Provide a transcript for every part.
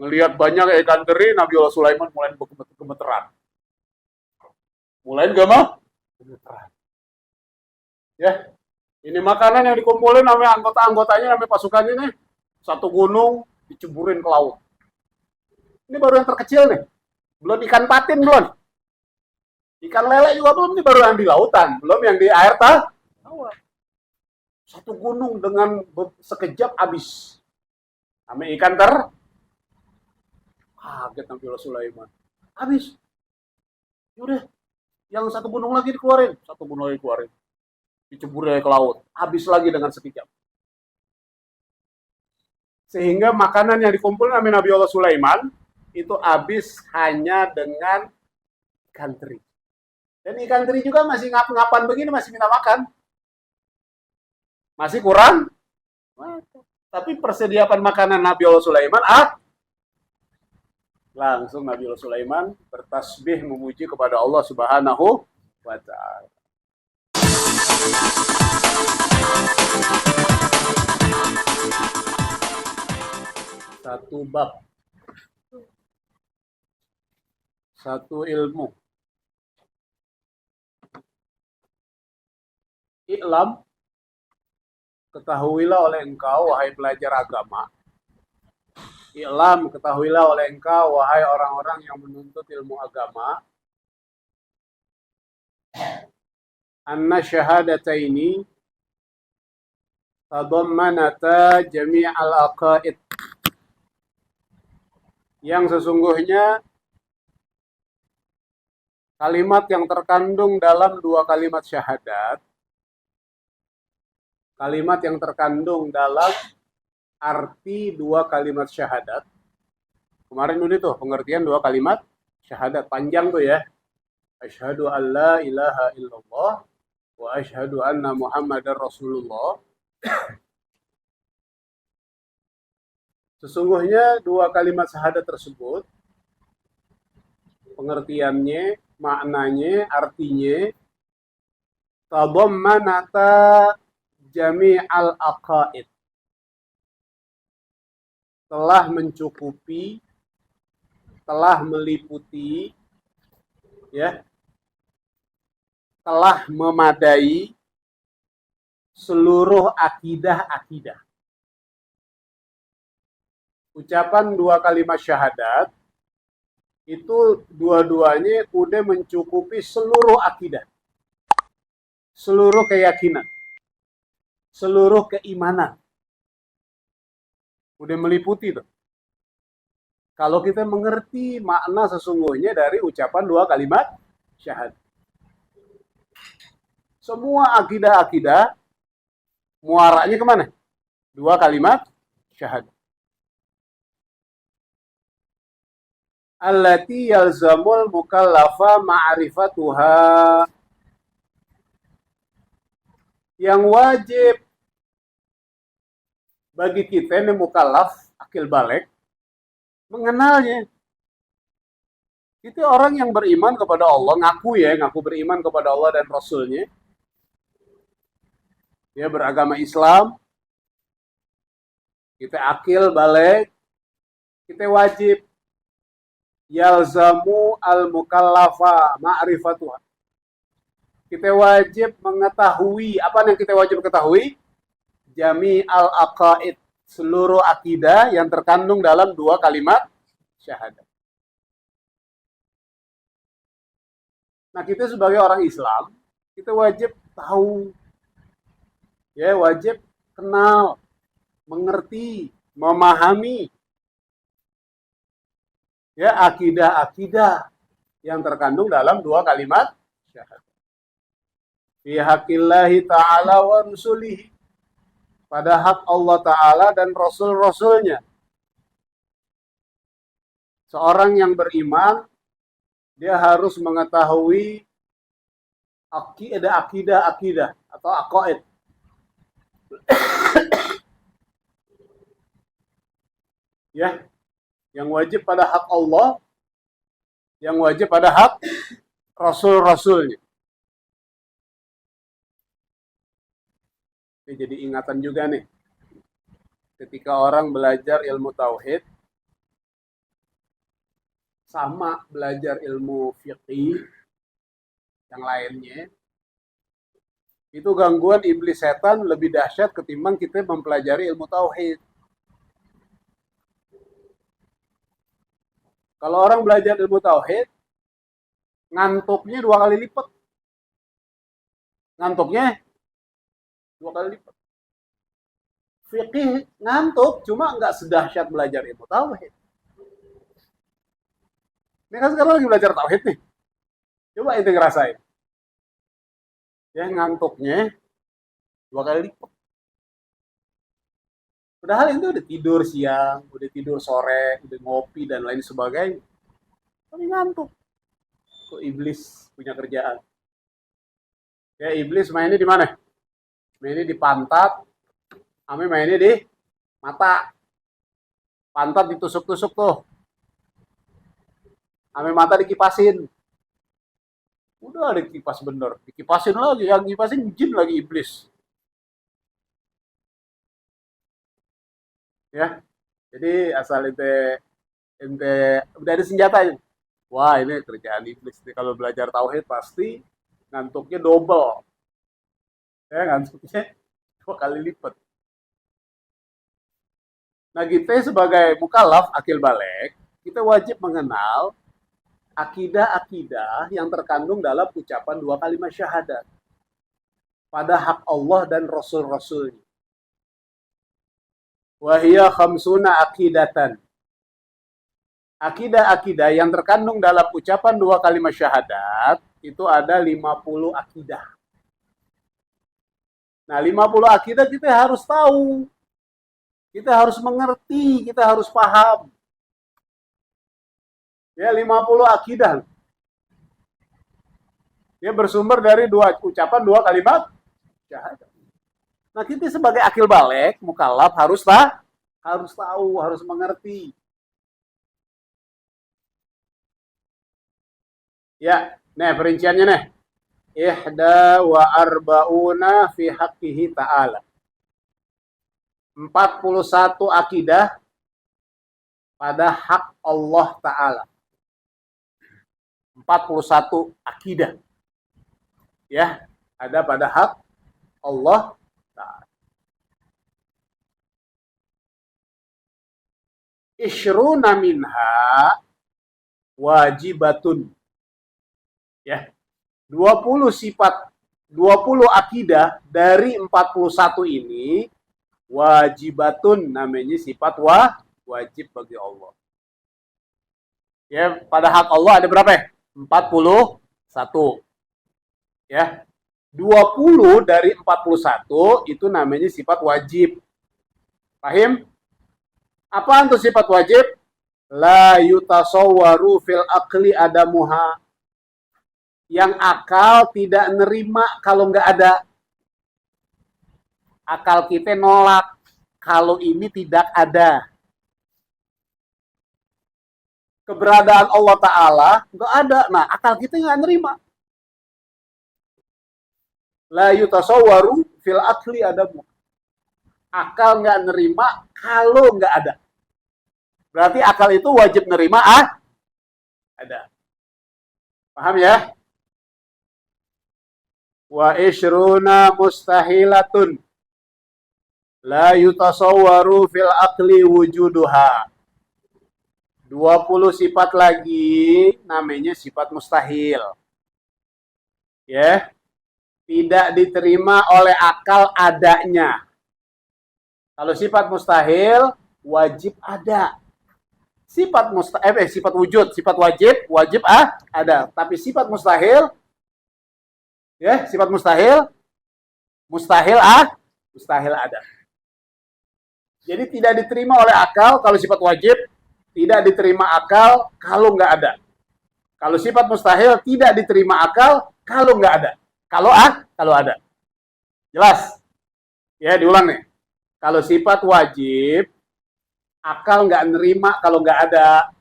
Ngelihat banyak ikan teri, Nabi Allah Sulaiman mulai gemeteran. Mulai gemeteran. Ya, ini makanan yang dikumpulin namanya anggota-anggotanya, namanya pasukan ini. Satu gunung diceburin ke laut. Ini baru yang terkecil nih. Belum ikan patin belum. Ikan lele juga belum, ini baru yang di lautan. Belum yang di air tawar. Satu gunung dengan sekejap habis. Namanya ikan kaget Nabi Sulaiman. Habis. Yaudah, yang satu gunung lagi dikeluarin. Satu gunung lagi dikeluarin. Dicebur ke laut. Habis lagi dengan sekejap. Sehingga makanan yang dikumpulkan oleh Nabi Allah Sulaiman itu habis hanya dengan ikan teri. Dan ikan teri juga masih ngap-ngapan begini, masih minta makan. Masih kurang. Tapi persediaan makanan Nabi Allah Sulaiman, langsung Nabi Allah Sulaiman bertasbih memuji kepada Allah Subhanahu wa Ta'ala. Satu bab, satu ilmu. I'lam, ketahuilah oleh engkau, wahai pelajar agama. I'lam, ketahuilah oleh engkau, wahai orang-orang yang menuntut ilmu agama. Anna syahadataini tadammanata jami'al aqaid. Yang sesungguhnya kalimat yang terkandung dalam dua kalimat syahadat, kalimat yang terkandung dalam arti dua kalimat syahadat. Kemarin udah tuh pengertian dua kalimat syahadat, panjang tuh ya. Asyhadu an la ilaha illallah wa asyhadu anna Muhammadar Rasulullah. Sesungguhnya dua kalimat syahadat tersebut, pengertiannya, maknanya, artinya, tadammanata jami'al aqaid, telah mencukupi, telah meliputi, ya, telah memadai seluruh akidah-akidah. Ucapan dua kalimat syahadat itu dua-duanya udah mencukupi seluruh akidah, seluruh keyakinan, seluruh keimanan. Udah meliputi tuh. Kalau kita mengerti makna sesungguhnya dari ucapan dua kalimat syahadat. Semua akidah-akidah muaranya kemana? Dua kalimat syahadat. Allati yalzamul mukallafa ma'rifatuha, yang wajib bagi kita ini mukallaf, akil balik, mengenalnya. Itu orang yang beriman kepada Allah, ngaku beriman kepada Allah dan Rasulnya. Dia beragama Islam, kita akil balik, kita wajib yalzamu al-mukallafa ma'rifatuha. Kita wajib mengetahui, apa yang kita wajib ketahui? Jami al-aqaid, seluruh akidah yang terkandung dalam dua kalimat syahadat. Nah, kita sebagai orang Islam, kita wajib tahu, ya, wajib kenal, mengerti, memahami, ya, akidah-akidah yang terkandung dalam dua kalimat syahadat. Fi haqqillahi ta'ala wa rusulihi, pada hak Allah Ta'ala dan Rasul-Rasulnya. Seorang yang beriman, dia harus mengetahui akidah atau aqaid. Ya, yang wajib pada hak Allah, yang wajib pada hak Rasul-Rasulnya. Ini jadi ingatan juga nih. Ketika orang belajar ilmu tauhid, sama belajar ilmu fiqih yang lainnya, itu gangguan iblis setan lebih dahsyat ketimbang kita mempelajari ilmu tauhid. Kalau orang belajar ilmu tauhid, ngantuknya 2 kali lipat. Ngantuknya 2 kali lipat. Fikih ngantuk, cuma nggak sedahsyat belajar ilmu tauhid. Ini kan sekarang lagi belajar tauhid nih. Coba itu ngerasain. Ya, ngantuknya 2 kali lipat. Padahal itu udah tidur siang, udah tidur sore, udah ngopi dan lain sebagainya. Tapi ngantuk. Kok iblis punya kerjaan? Ya, iblis mainnya di mana? Mainnya di pantat, ame mainnya di mata. Pantat ditusuk-tusuk tuh. Ame mata dikipasin. Udah dikipas bener. Dikipasin lagi, yang kipasin jin lagi iblis. Ya. Jadi asal ente udah ada senjatanya. Wah, ini kerjaan iblis. Kalau belajar tauhid pasti ngantuknya double. Ya, ngantuknya 2 kali lipat. Nah, kita sebagai mukallaf akil balik, kita wajib mengenal akidah-akidah yang terkandung dalam ucapan 2 kalimat syahadat pada hak Allah dan Rasul-Rasulnya. Wahiyya khamsuna akidatan. Akidah-akidah yang terkandung dalam ucapan 2 kalimat syahadat itu ada 50 akidah. Nah, 50 akidah kita harus tahu. Kita harus mengerti, kita harus paham. Ya, 50 akidah. Dia bersumber dari ucapan 2 kalimat syahadat. Nah, kita sebagai akil balik, mukallaf harus tahu, harus mengerti. Ya, nih perinciannya nih. Ihda wa arba'una fi haqqihi ta'ala. 41 akidah pada hak Allah Ta'ala. 41 akidah. Ya, ada pada hak Allah Ta'ala. Ishruna minha wajibatun. Ya, 20 sifat, 20 akidah dari 41 ini wajibatun, namanya sifat wajib bagi Allah. Ya, pada hak Allah ada berapa? 41. Ya. 20 dari 41 itu namanya sifat wajib. Paham? Apa itu sifat wajib? La yutasawwaru fil aqli adamuha. Yang akal tidak nerima kalau nggak ada. Akal kita nolak kalau ini tidak ada. Keberadaan Allah Ta'ala nggak ada. Nah, akal kita nggak nerima. La yutasawwaru fil aqli adamu. Akal nggak nerima kalau nggak ada. Berarti akal itu wajib nerima ada. Paham ya? Wa ishruna mustahilatun. La yutasawwaru fil aqli wujuduha. 20 sifat lagi namanya sifat mustahil. Ya. Tidak diterima oleh akal adanya. Kalau sifat mustahil wajib ada. Sifat sifat wujud, sifat wajib ada. Tapi sifat mustahil ya, sifat mustahil ada. Jadi tidak diterima oleh akal kalau sifat wajib, tidak diterima akal kalau nggak ada. Kalau sifat mustahil tidak diterima akal kalau nggak ada. Kalau ada. Jelas? Ya, diulang nih. Kalau sifat wajib, akal nggak nerima kalau nggak ada.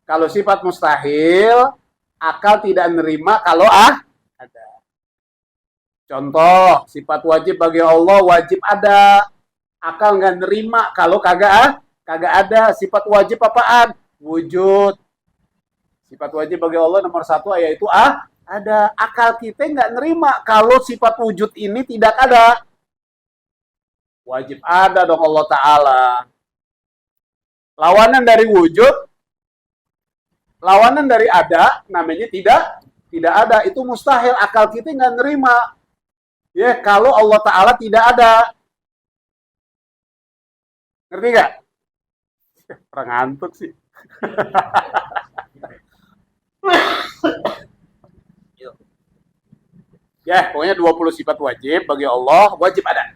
Kalau sifat mustahil, akal tidak nerima kalau ada. Contoh, sifat wajib bagi Allah wajib ada. Akal nggak nerima kalau kagak ada. Sifat wajib apaan? wujud. Sifat wajib bagi Allah nomor satu yaitu ada. Akal kita nggak nerima kalau sifat wujud ini tidak ada. Wajib ada dong Allah Ta'ala. Lawanan dari wujud, lawanan dari ada, namanya tidak ada. Itu mustahil, akal kita nggak nerima. Ya, kalau Allah Ta'ala tidak ada. Ngerti nggak? Orang ngantuk sih. Ya, pokoknya 20 sifat wajib bagi Allah, wajib ada.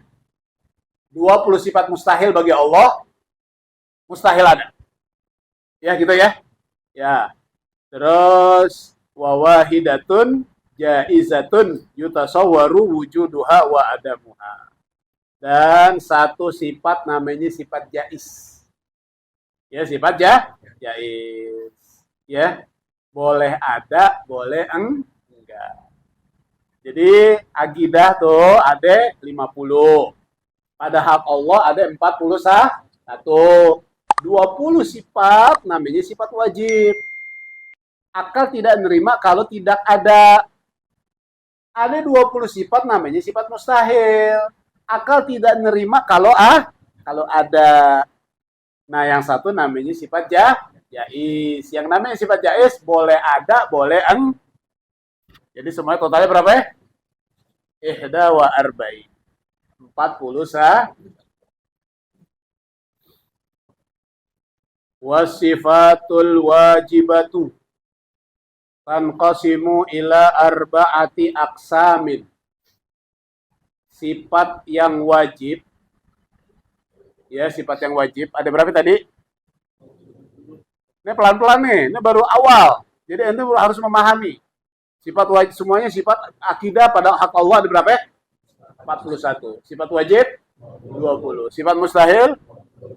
20 sifat mustahil bagi Allah, mustahil ada. Ya, gitu ya. Ya. Terus wawahidatun jaizatun yutasawwaru wujuduha wa adamuha. Dan satu sifat namanya sifat jaiz. Ya, sifat jaiz. Ya. Boleh ada, boleh enggak. Jadi akidah tuh ada 50. Pada hak Allah ada 41. 20 sifat namanya sifat wajib. Akal tidak menerima kalau tidak ada. Ada 20 sifat namanya sifat mustahil. Akal tidak menerima kalau ada. Nah, yang satu namanya sifat jaiz. Yang namanya sifat jaiz boleh ada, boleh enggak. Jadi semuanya totalnya berapa ya? Ihda wa arba'in. 40 wasifatul wajibatu tanqasimu ila arba'ati aqsamin. Sifat yang wajib. Ya, sifat yang wajib. Ada berapa tadi? Ini pelan-pelan nih. Ini baru awal. Jadi ente harus memahami. Sifat wajib semuanya sifat akidah pada hak Allah ada berapa ya? 41. Sifat wajib 20. Sifat mustahil,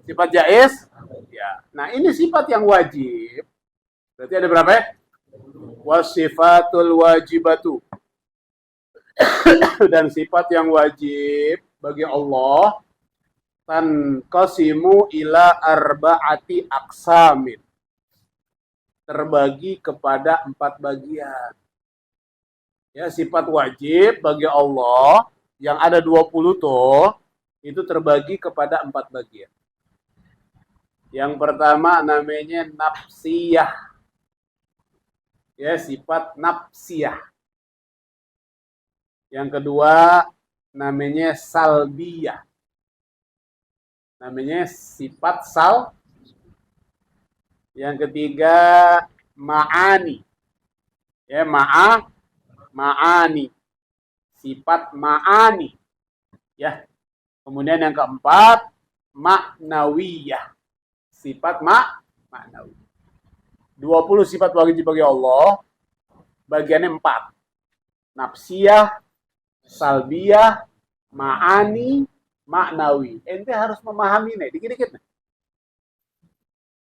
sifat jaiz ya. Nah, ini sifat yang wajib. Berarti ada berapa ya? Wasifatul wajibatu. Dan sifat yang wajib bagi Allah tanqasimu ila arba'ati aqsamin. Terbagi kepada 4 bagian. Ya, sifat wajib bagi Allah yang ada 20 tuh, itu terbagi kepada 4 bagian. Yang pertama namanya nafsiyah. Ya, sifat nafsiyah. Yang kedua namanya salbiyah. Namanya sifat Yang ketiga ma'ani. Ya, ma'ani. Sifat ma'ani. Ya. Kemudian yang keempat maknawiyah. Sifat maknawi. 20 sifat wajib bagi Allah. Bagiannya 4. Nafsiyah, salbiyah, ma'ani, maknawi. Ente harus memahami nih, dikit-dikit nih.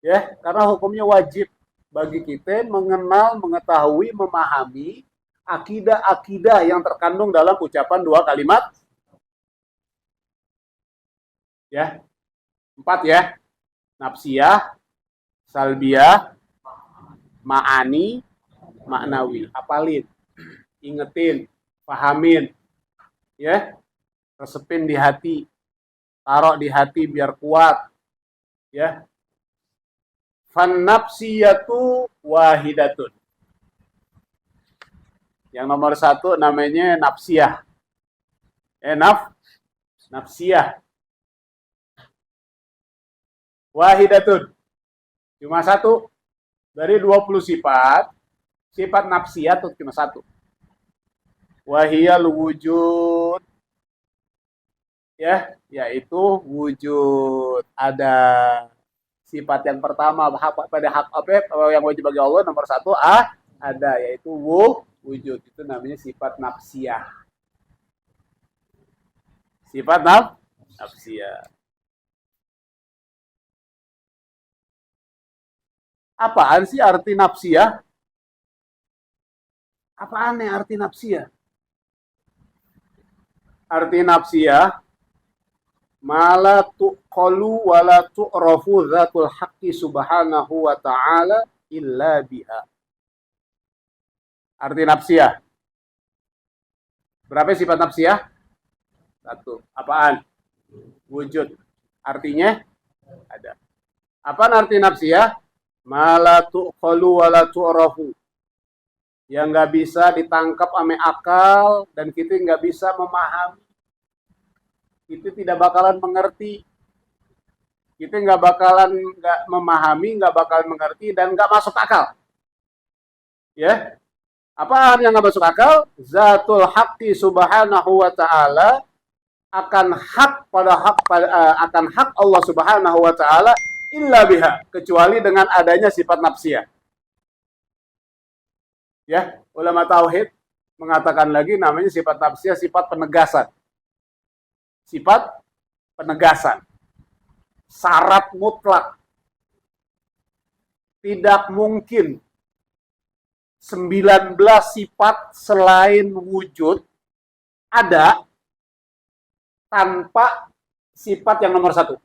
Ya, karena hukumnya wajib bagi kita mengenal, mengetahui, memahami akidah-akidah yang terkandung dalam ucapan 2 kalimat. Ya. 4 ya. Nafsiyah, salbiyah, ma'ani, maknawi. Hafalin, ingetin, pahamin. Ya. Resepin di hati. Taruh di hati biar kuat. Ya. Fan nafsiyatu wahidatun. Yang nomor 1 namanya nafsiyah. Nafsiyah. Wahidatun. Cuma 1. Dari 20 sifat, sifat nafsiyah itu cuma 1. Wahiyal wujud. Ya, yaitu wujud. Ada. Sifat yang pertama pada hak yang wajib bagi Allah nomor 1 ada, yaitu wujud. Itu namanya sifat nafsiyah. Sifat nafsiyah. Apaan sih arti nafsiyah? Apaan nih arti nafsiyah? Arti nafsiyah mala tuqalu wa la tu'rafu dzatul haqqi subhanahu wa ta'ala illa biha. Arti nafsiyah. Berapa sifat nafsiyah? Satu. Apaan? Wujud. Artinya ada. Apaan arti nafsiyah? Mala tuqalu wa la tu'rafu. Yang nggak bisa ditangkap ame akal dan kita nggak bisa memahami. Itu tidak bakalan mengerti. Kita nggak bakalan nggak memahami, nggak bakalan mengerti dan nggak masuk akal. Ya, apa yang nggak masuk akal? Zatul haqqi subhanahu wa ta'ala akan hak akan hak Allah subhanahu wa ta'ala illa biha, kecuali dengan adanya sifat nafsiyah. Ya, ulama tauhid mengatakan lagi namanya sifat nafsiyah, sifat penegasan. Sifat penegasan. Syarat mutlak. Tidak mungkin 19 sifat selain wujud ada tanpa sifat yang nomor 1.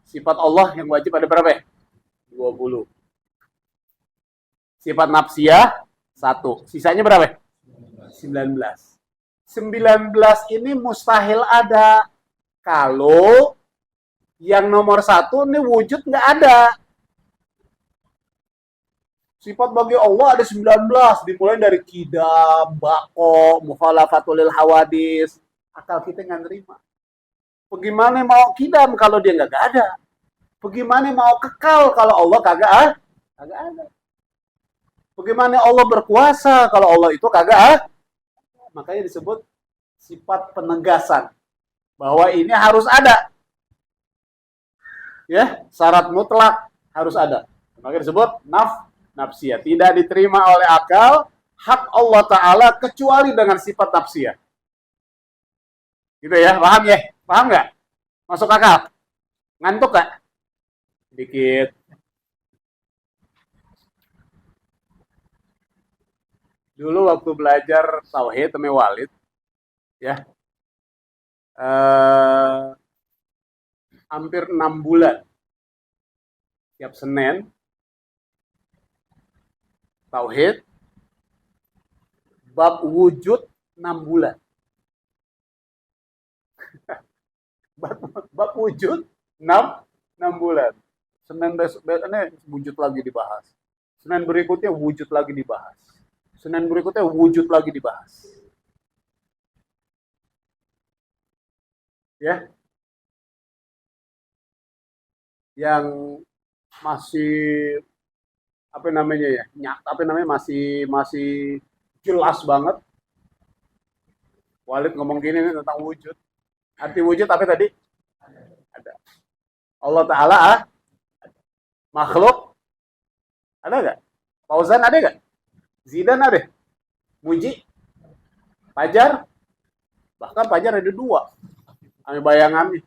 Sifat Allah yang wajib ada berapa ya? 20. Sifat nafsiyah 1. Sisanya berapa? 19. 19 ini mustahil ada kalau yang nomor 1 ini wujud nggak ada. Sifat bagi Allah ada 19, dimulai dari kidam, bako, mukhalafatul hawadis. Akal kita nggak nerima. Bagaimana mau kidam kalau dia nggak ada? Bagaimana mau kekal kalau Allah kagak ada? Bagaimana Allah berkuasa kalau Allah itu kagak? Makanya disebut sifat penegasan bahwa ini harus ada. Ya, syarat mutlak harus ada. Makanya disebut nafsiyah. Tidak diterima oleh akal hak Allah Ta'ala kecuali dengan sifat nafsiyah. Gitu ya, paham ya? Paham nggak? Masuk akal? Ngantuk nggak? Dikit. Dulu waktu belajar tauhid sama Walid, ya, hampir 6 bulan. Tiap Senin, tauhid, bab wujud 6 bulan. Bab wujud 6 bulan. Senin besok ini wujud lagi dibahas. Senin berikutnya wujud lagi dibahas. Senin berikutnya wujud lagi dibahas. Ya. Yang masih masih jelas banget. Walid ngomong gini tentang wujud. Arti wujud apa tadi? Ada. Allah Ta'ala makhluk ada nggak? Fauzan ada nggak? Zidan ada? Muji? Fajar? Bahkan Fajar ada 2. Kami bayangan nih.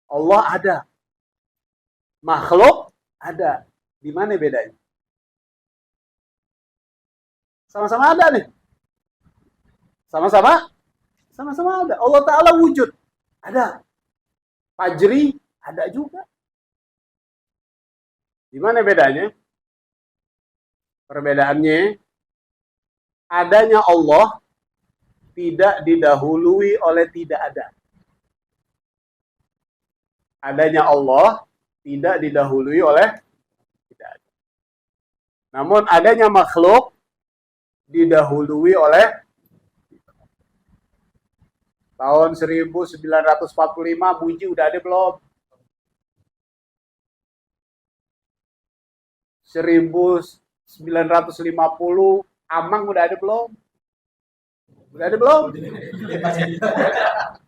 Allah ada. Makhluk ada. Di mana bedanya? Sama-sama ada nih. Sama-sama ada. Allah Ta'ala wujud. Ada. Fajri ada juga. Di mana bedanya? Perbedaannya, adanya Allah tidak didahului oleh tidak ada. Adanya Allah tidak didahului oleh tidak ada. Namun adanya makhluk didahului oleh tahun 1945 Muji udah ada belum? 1950 Amang udah ada belum? Udah ada belum?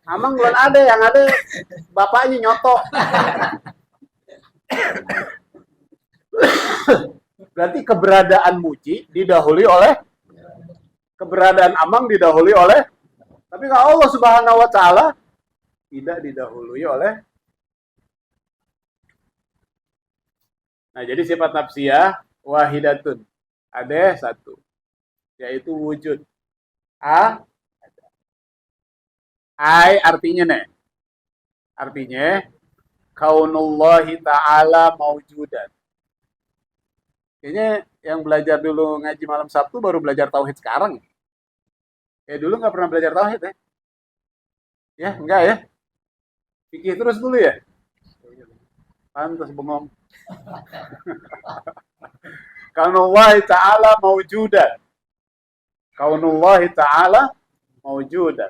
Amang belum ada, yang ada bapaknya nyoto. Berarti keberadaan Muji didahului oleh keberadaan Amang didahului oleh, tapi kalau Allah Subhanahu wa Ta'ala tidak didahului oleh. Nah, jadi sifat nafsiyah wahidatun, ada 1, yaitu wujud. Ai artinya nih. Artinya kaunullahi ta'ala maujudan. Kayaknya yang belajar dulu ngaji malam Sabtu baru belajar tauhid sekarang. Dulu nggak pernah belajar tauhid ya? Ya, enggak ya? Fikih terus dulu ya? Pantas bengong. Kaunullahi ta'ala maujudan. Kaunullahi ta'ala maujudan.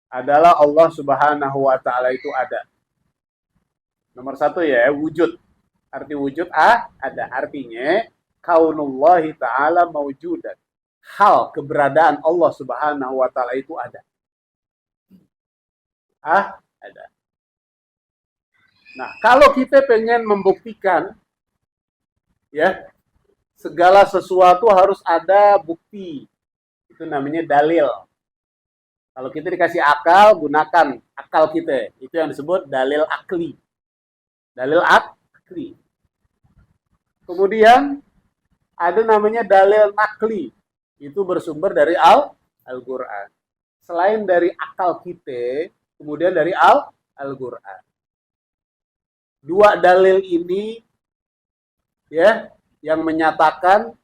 Adalah Allah subhanahu wa ta'ala itu ada. Nomor satu ya, wujud. Arti wujud ada. Artinya kaunullahi ta'ala maujudan. Hal keberadaan Allah subhanahu wa ta'ala itu ada. Ada. Nah, kalau kita pengen membuktikan ya, segala sesuatu harus ada bukti. Itu namanya dalil. Kalau kita dikasih akal, gunakan akal kita. Itu yang disebut dalil akli. Dalil akli. Kemudian ada namanya dalil nakli. Itu bersumber dari Al-Quran. Selain dari akal kita, kemudian dari Al-Quran. Dua dalil ini ya yang menyatakan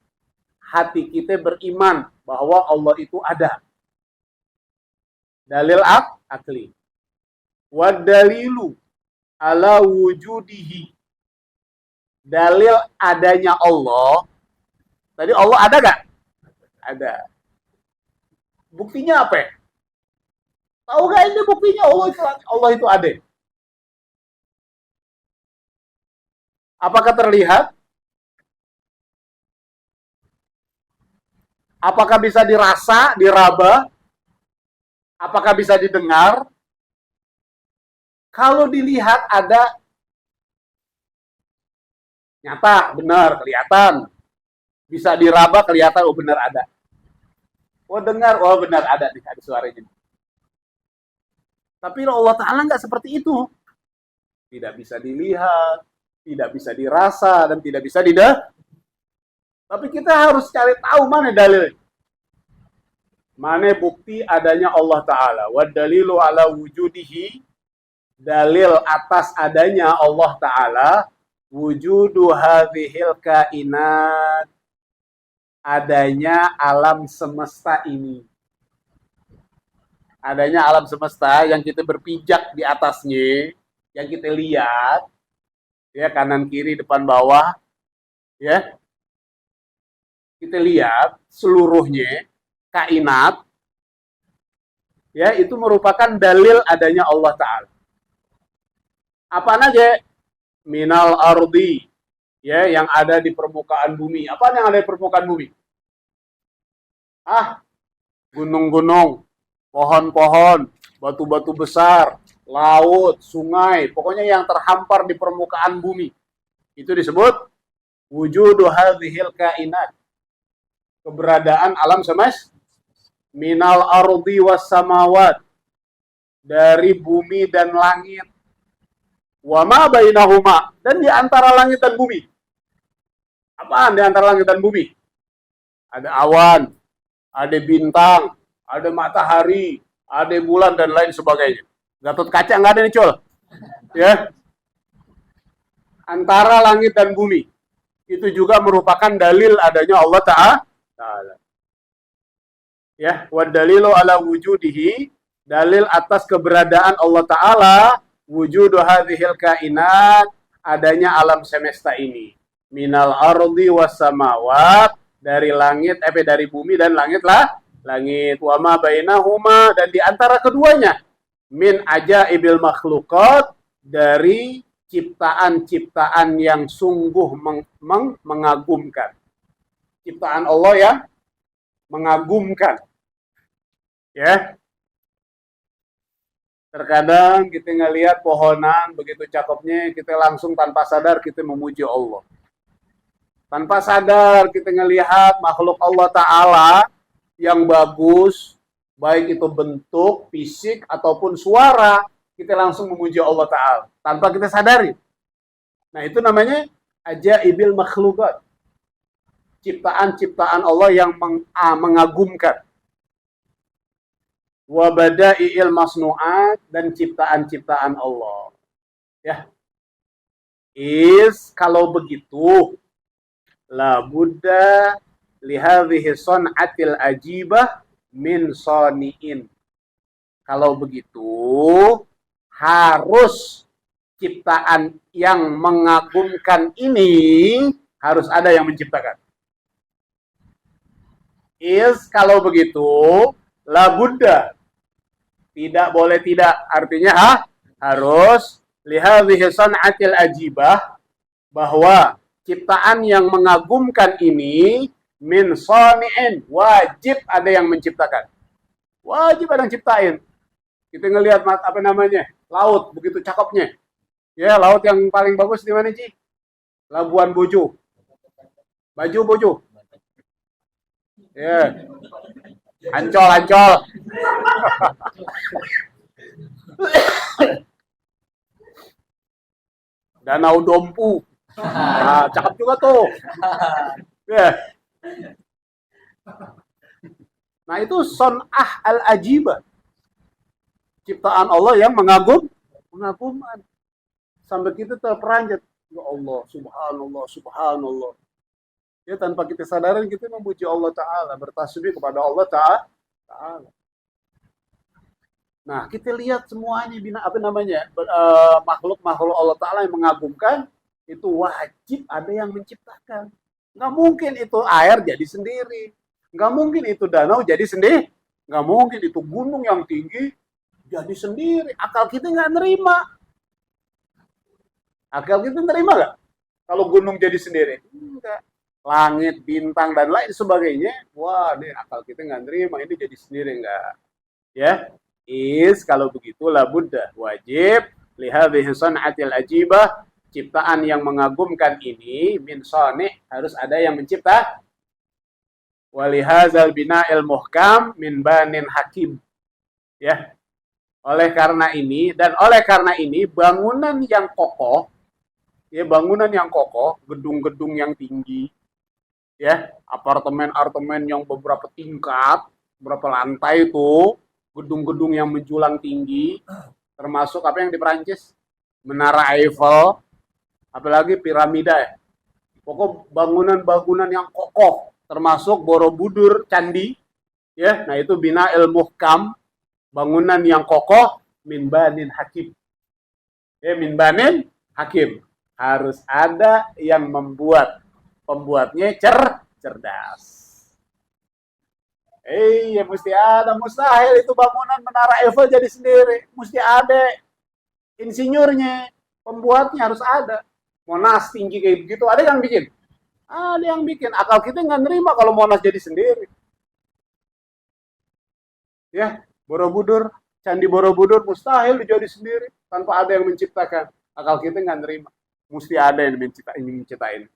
hati kita beriman bahwa Allah itu ada. Dalil akli. Wad dalilu ala wujudihi. Dalil adanya Allah. Tadi Allah ada gak? Ada. Buktinya apa? Tahu gak ini buktinya Allah itu ada? Apakah terlihat? Apakah bisa dirasa, diraba? Apakah bisa didengar? Kalau dilihat ada nyata, benar, kelihatan. Bisa diraba, kelihatan, oh benar ada. Oh dengar, oh benar ada nih, ada suaranya. Tapi Allah Ta'ala nggak seperti itu. Tidak bisa dilihat, tidak bisa dirasa, dan tidak bisa Tapi kita harus cari tahu mana dalil. Mana bukti adanya Allah Ta'ala. Wa dalilu ala wujudihi. Dalil atas adanya Allah Ta'ala. Wujudu hadhil kainat. Adanya alam semesta ini. Adanya alam semesta yang kita berpijak di atasnya. Yang kita lihat. Ya, kanan, kiri, depan, bawah. Ya. Kita lihat seluruhnya. Kainat. Ya, itu merupakan dalil adanya Allah Ta'ala. Apa aja? Minal ardi. Ya, yang ada di permukaan bumi. Apa yang ada di permukaan bumi? Gunung-gunung, pohon-pohon, batu-batu besar, laut, sungai, pokoknya yang terhampar di permukaan bumi. Itu disebut wujudu hadhil kainat. Keberadaan alam semesta. Minal ardi was samawat. Dari bumi dan langit. Wa ma bainahuma. Dan di antara langit dan bumi. Apaan di antara langit dan bumi? Ada awan, ada bintang, ada matahari, ada bulan dan lain sebagainya. Gatot kaca nggak ada nih, Col. Ya. Antara langit dan bumi. Itu juga merupakan dalil adanya Allah Ta'ala. Ya, wa dalilu ala wujudihi, dalil atas keberadaan Allah Ta'ala, wujudu hadhil kainat, adanya alam semesta ini. Minal ardi was samawat, dari langit, dari bumi dan langit. Wa ma bainahuma, dan di antara keduanya. Min ajaibil makhluqat, dari ciptaan-ciptaan yang sungguh mengagumkan. Ciptaan Allah yang mengagumkan. Ya. Terkadang kita ngelihat pohonan begitu cakepnya, kita langsung tanpa sadar kita memuji Allah. Tanpa sadar kita ngelihat makhluk Allah Ta'ala yang bagus, baik itu bentuk, fisik, ataupun suara, kita langsung memuji Allah Ta'ala. Tanpa kita sadari. Nah itu namanya ajaibil makhlukat. Ciptaan-ciptaan Allah yang mengagumkan. wa bada'iil masnu'at, dan ciptaan-ciptaan Allah. Ya. Kalau begitu, la budda li hadhihi sun'atil ajibah min sani'in. Kalau begitu, harus ciptaan yang mengagumkan ini harus ada yang menciptakan. Kalau begitu, la budda, tidak boleh tidak, artinya harus lihadhihi san'atil ajibah, bahwa ciptaan yang mengagumkan ini min sani'in, wajib ada yang menciptakan. Wajib ada yang ciptain. Kita ngelihat apa namanya? Laut, begitu cakepnya. Ya, laut yang paling bagus di mana, Ci? Labuan Bajo. Bajo. Ya. Ancol. Danau Dompu. Nah, cakep juga tuh. Ya. Nah, itu son'ah al-ajibah. Ciptaan Allah yang mengagumkan. Sampai kita terperanjat. Ya Allah, subhanallah. Ya, tanpa kita sadarin kita memuji Allah Ta'ala, bertasbih kepada Allah Ta'ala. Nah, kita lihat semuanya makhluk-makhluk Allah Ta'ala yang mengagumkan, itu wajib ada yang menciptakan. Nggak mungkin itu air jadi sendiri. Nggak mungkin itu danau jadi sendiri. Nggak mungkin itu gunung yang tinggi jadi sendiri. Akal kita nggak nerima. Akal kita nerima nggak? Kalau gunung jadi sendiri? Enggak. Langit, bintang, dan lain sebagainya, wah, ini akal kita nggak nerima, ini jadi sendiri nggak. Ya, kalau begitu la budda, wajib lihadhihi san'atil ajibah, ciptaan yang mengagumkan ini min sani', harus ada yang mencipta. Walihazal bina'il muhkam min banin hakim. Ya. Oleh karena ini bangunan yang kokoh, ya, gedung-gedung yang tinggi, ya, apartemen yang beberapa tingkat, beberapa lantai itu, gedung-gedung yang menjulang tinggi, termasuk apa yang di Perancis, Menara Eiffel, apalagi piramida, ya. Pokok bangunan-bangunan yang kokoh, termasuk Borobudur, candi, ya, nah itu bina'il muhkam, bangunan yang kokoh, min banin hakim. Ya, min banin hakim. Harus ada yang membuat. Pembuatnya cerdas. Ya mesti ada. Mustahil itu bangunan Menara Eiffel jadi sendiri. Mesti ada insinyurnya. Pembuatnya harus ada. Monas tinggi kayak begitu, ada yang bikin? Ada yang bikin. Akal kita nggak nerima kalau Monas jadi sendiri. Ya, Borobudur, Candi Borobudur mustahil jadi sendiri tanpa ada yang menciptakan. Akal kita nggak nerima. Mesti ada yang menciptain.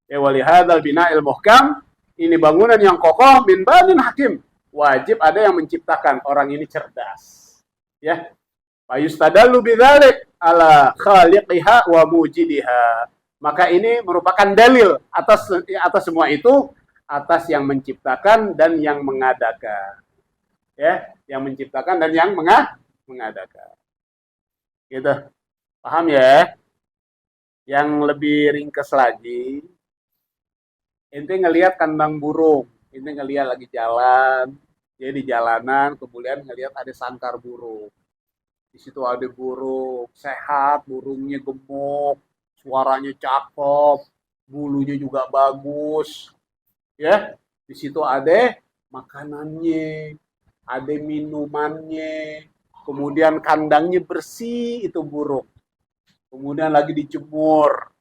Ya, walihadzal bina'il muhkam, ini bangunan yang kokoh min banin hakim. Wajib ada yang menciptakan, orang ini cerdas. Ya. Fayustadallu bidzalik ala khaliqiha wa mujidiha. Maka ini merupakan dalil atas semua itu, atas yang menciptakan dan yang mengadakan. Ya, yang menciptakan dan yang mengadakan. Gitu. Paham ya? Yang lebih ringkas lagi, ente ngelihat kandang burung, ente ngelihat lagi jalan, jadi di jalanan, kemudian ngelihat ada sangkar burung. Di situ ada burung sehat, burungnya gemuk, suaranya cakep, bulunya juga bagus. Ya, di situ ada makanannya, ada minumannya, kemudian kandangnya bersih itu burung. Kemudian lagi dijemur.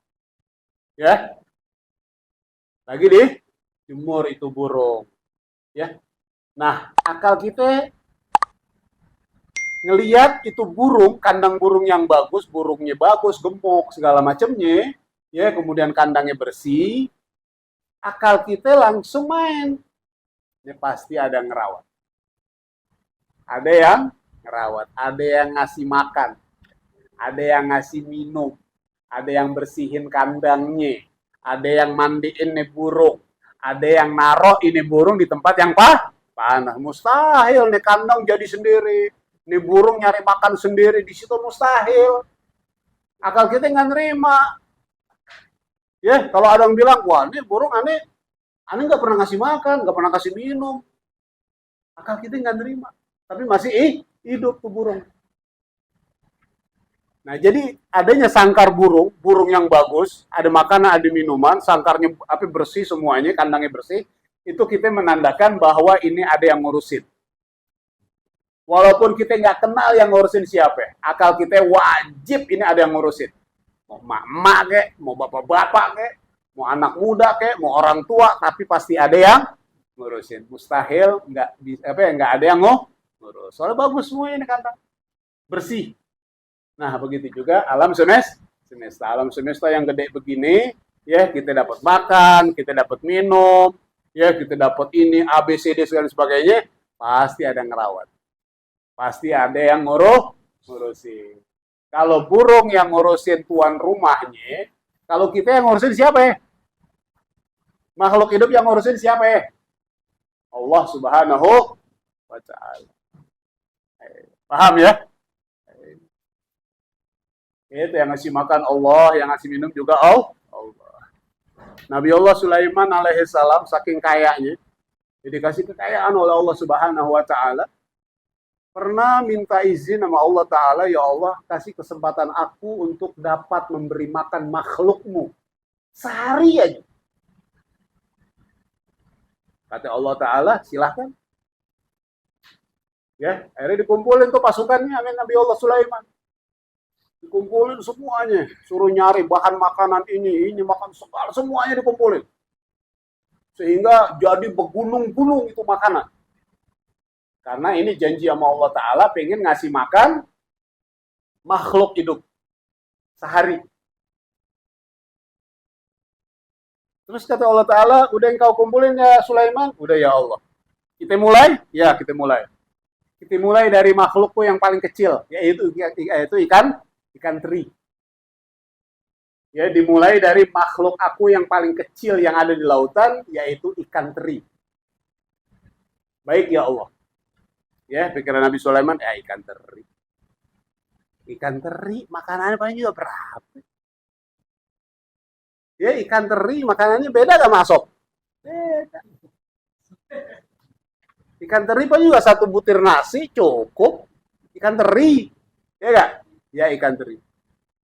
Ya. Lagi dijemur itu burung. Ya. Nah, akal kita ngelihat itu burung, kandang burung yang bagus, burungnya bagus, gemuk, segala macamnya, ya, kemudian kandangnya bersih, akal kita langsung main. Ini pasti ada yang ngerawat. Ada yang ngerawat, ada yang ngasih makan, ada yang ngasih minum, ada yang bersihin kandangnya, ada yang mandiin nih burung, ada yang naruh ini burung di tempat yang pas. Tanah mustahil nih, kandang jadi sendiri, nih burung nyari makan sendiri di situ, mustahil. Akal kita nggak nerima. Ya, kalau ada yang bilang, wah ini burung aneh nggak pernah ngasih makan, nggak pernah kasih minum. Akal kita nggak nerima. Tapi masih hidup tuh burung. Nah, jadi adanya sangkar burung, burung yang bagus, ada makanan, ada minuman, sangkarnya bersih semuanya, kandangnya bersih, itu kita menandakan bahwa ini ada yang ngurusin. Walaupun kita nggak kenal yang ngurusin siapa, akal kita wajib ini ada yang ngurusin. Mau emak-emak kek, mau bapak-bapak kek, mau anak muda kek, mau orang tua, tapi pasti ada yang ngurusin. Mustahil nggak ada yang ngurus. Soalnya bagus semua ini kandang, bersih. Nah, begitu juga alam semesta. Alam semesta yang gede begini, ya kita dapat makan, kita dapat minum, ya kita dapat ini A B C D dan sebagainya, pasti ada yang ngerawat. Pasti ada yang ngurusin. Kalau burung yang ngurusin tuan rumahnya, kalau kita yang ngurusin siapa ya? Makhluk hidup yang ngurusin siapa ya? Allah Subhanahu wa ta'ala. Paham ya? Itu yang ngasih makan Allah, yang ngasih minum juga Allah. Nabi Allah Sulaiman alaihissalam saking kayanya, jadi dikasih kekayaan oleh Allah Subhanahu wa ta'ala, pernah minta izin sama Allah Ta'ala, ya Allah kasih kesempatan aku untuk dapat memberi makan makhlukmu sehari aja. Kata Allah Ta'ala, silahkan. Ya, akhirnya dikumpulin tuh pasukannya, amin, Nabi Allah Sulaiman. Dikumpulin semuanya, suruh nyari bahan makanan ini makan segala, semuanya dikumpulin. Sehingga jadi bergunung-gunung itu makanan. Karena ini janji sama Allah Ta'ala pengen ngasih makan makhluk hidup sehari. Terus kata Allah Ta'ala, udah engkau kumpulin ya Sulaiman? Udah ya Allah. Kita mulai? Ya, kita mulai. Kita mulai dari makhlukku yang paling kecil, yaitu ikan teri. Ya, dimulai dari makhluk aku yang paling kecil yang ada di lautan, yaitu ikan teri. Baik ya Allah. Ya, pikiran Nabi Sulaiman, ikan teri. Ikan teri, makanannya paling juga berapa? Ya, ikan teri, makanannya beda gak masuk? Beda. Ikan teri paling juga satu butir nasi, cukup. Ikan teri. Ya gak? Ya, ikan teri.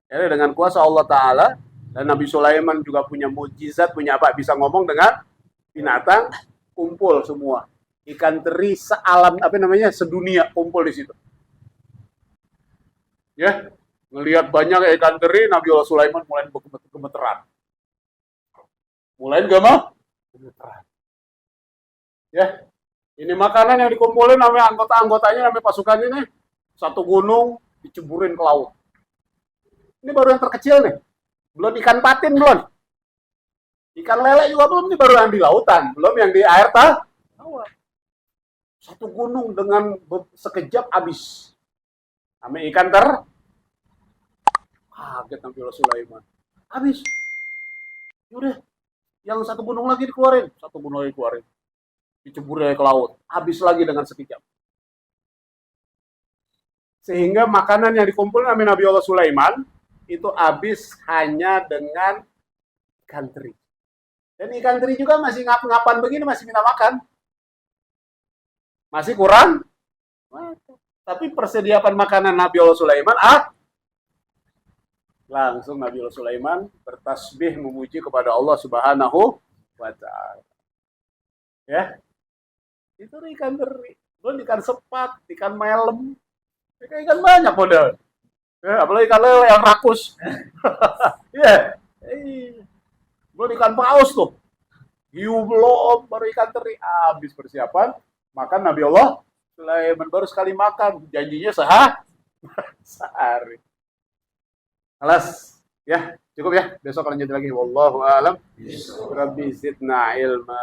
Ya, dengan kuasa Allah Ta'ala, dan Nabi Sulaiman juga punya mukjizat, punya apa? Bisa ngomong dengan binatang, kumpul semua. Ikan teri sealam, sedunia kumpul di situ. Ya, ngelihat banyak ikan teri, Nabi Allah Sulaiman mulai gemeteran. Mulai gemeteran. Ya, ini makanan yang dikumpulin namanya anggotanya, namanya pasukan ini, satu gunung diceburin ke laut. Ini baru yang terkecil nih. Belum ikan patin belum. Ikan lele juga belum, ini baru yang di lautan, belum yang di air tawar. Satu gunung dengan sekejap habis. Namanya ikan kaget Nabi Sulaiman. Habis. Yaudah, yang satu gunung lagi dikeluarin. Dicebur ke laut. Habis lagi dengan sekejap. Sehingga makanan yang dikumpulkan oleh Nabi Allah Sulaiman itu habis hanya dengan ikan teri. Dan ikan teri juga masih ngap-ngapan begini, masih minta makan. Masih kurang. Tapi persediaan makanan Nabi Allah Sulaiman, langsung Nabi Allah Sulaiman bertasbih memuji kepada Allah Subhanahu wa ta'ala. Ya. Itu ikan teri. Belum ikan sepat, ikan melem. Ikan banyak model. Ya, apalagi ikan lele yang rakus. Iya. Belum ikan paus tuh. Hiu belum, baru ikan teri. Habis persiapan, makan Nabi Allah Sulaiman baru sekali makan. Janjinya sehari. Alas, ya, cukup ya. Besok lanjut lagi. Wallahu a'lam. Rabbi zidna ilma.